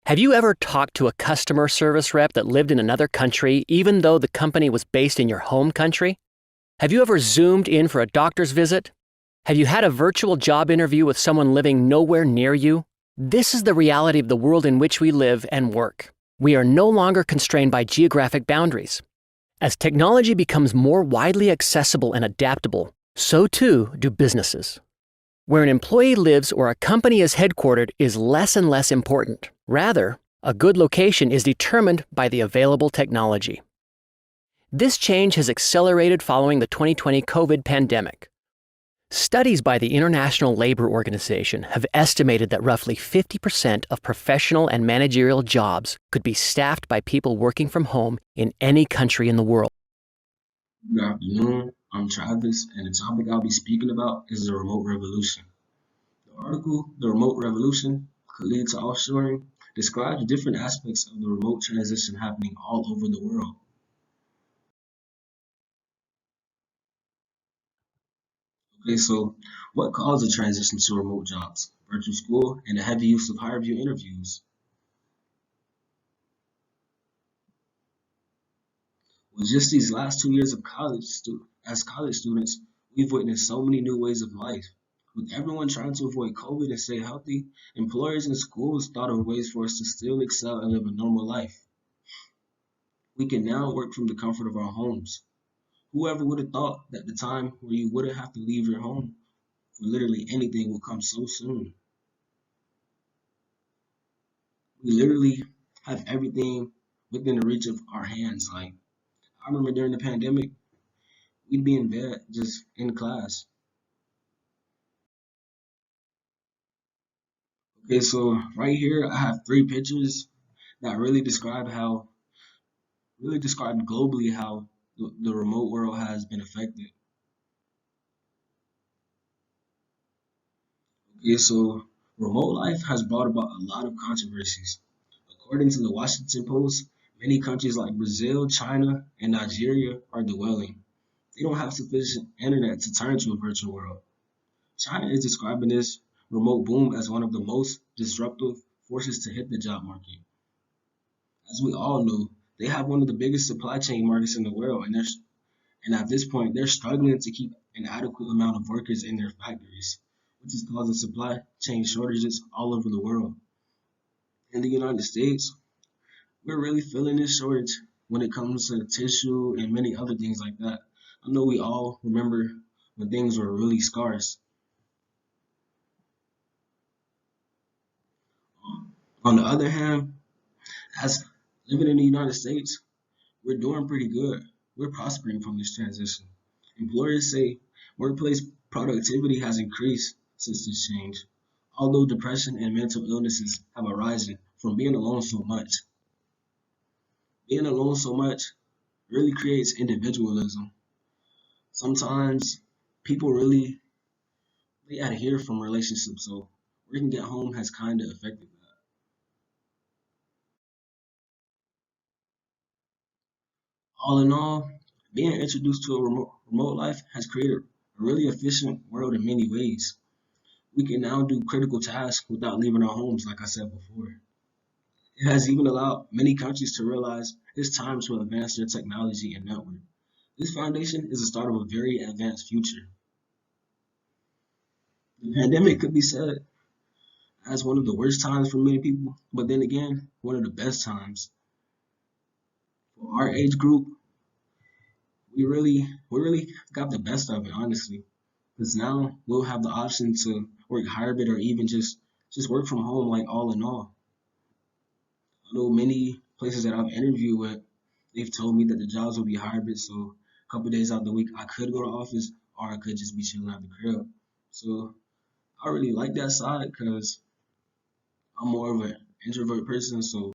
Have you ever talked to a customer service rep that lived in another country even though the company was based in your home country? Have you ever Zoomed in for a doctor's visit? Have you had a virtual job interview with someone living nowhere near you? This is the reality of the world in which we live and work. We are no longer constrained by geographic boundaries. As technology becomes more widely accessible and adaptable, so too do businesses. Where an employee lives or a company is headquartered is less and less important. Rather, a good location is determined by the available technology. This change has accelerated following the 2020 COVID pandemic. Studies by the International Labor Organization have estimated that roughly 50% of professional and managerial jobs could be staffed by people working from home in any country in the world. Good afternoon. I'm Travis, and the topic I'll be speaking about is the remote revolution. The article, The Remote Revolution Could Lead to Offshoring, describes different aspects of the remote transition happening all over the world. Okay, so what caused the transition to remote jobs? Virtual school and the heavy use of higher view interviews. Well, just these last 2 years of as college students, we've witnessed so many new ways of life. With everyone trying to avoid COVID and stay healthy, employers and schools thought of ways for us to still excel and live a normal life. We can now work from the comfort of our homes. Whoever would have thought that the time where you wouldn't have to leave your home for literally anything would come so soon? We literally have everything within the reach of our hands. Like, I remember during the pandemic, we'd be in bed just in class. Okay, so right here I have three pictures that really describe globally how the remote world has been affected. Okay, so remote life has brought about a lot of controversies. According to the Washington Post, many countries like Brazil, China, and Nigeria are dwelling. They don't have sufficient internet to turn to a virtual world. China is describing this remote boom as one of the most disruptive forces to hit the job market. As we all know, they have one of the biggest supply chain markets in the world, and at this point, they're struggling to keep an adequate amount of workers in their factories, which is causing supply chain shortages all over the world. In the United States, we're really feeling this shortage when it comes to tissue and many other things like that. I know we all remember when things were really scarce. On the other hand, as living in the United States, we're doing pretty good. We're prospering from this transition. Employers say workplace productivity has increased since this change, although depression and mental illnesses have arisen from being alone so much. Being alone so much really creates individualism. Sometimes people really they adhere from relationships, so working at home has kind of affected that. All in all, being introduced to a remote life has created a really efficient world in many ways. We can now do critical tasks without leaving our homes, like I said before. It has even allowed many countries to realize it's time to advance their technology and network. This foundation is the start of a very advanced future. The pandemic could be said as one of the worst times for many people, but then again, one of the best times. For our age group, we really got the best of it, honestly. Because now we'll have the option to work hybrid or even just work from home, like all in all. I know many places that I've interviewed with, they've told me that the jobs will be hybrid, so a couple days out the week I could go to office or I could just be chilling at the crib. So I really like that side because I'm more of an introvert person, so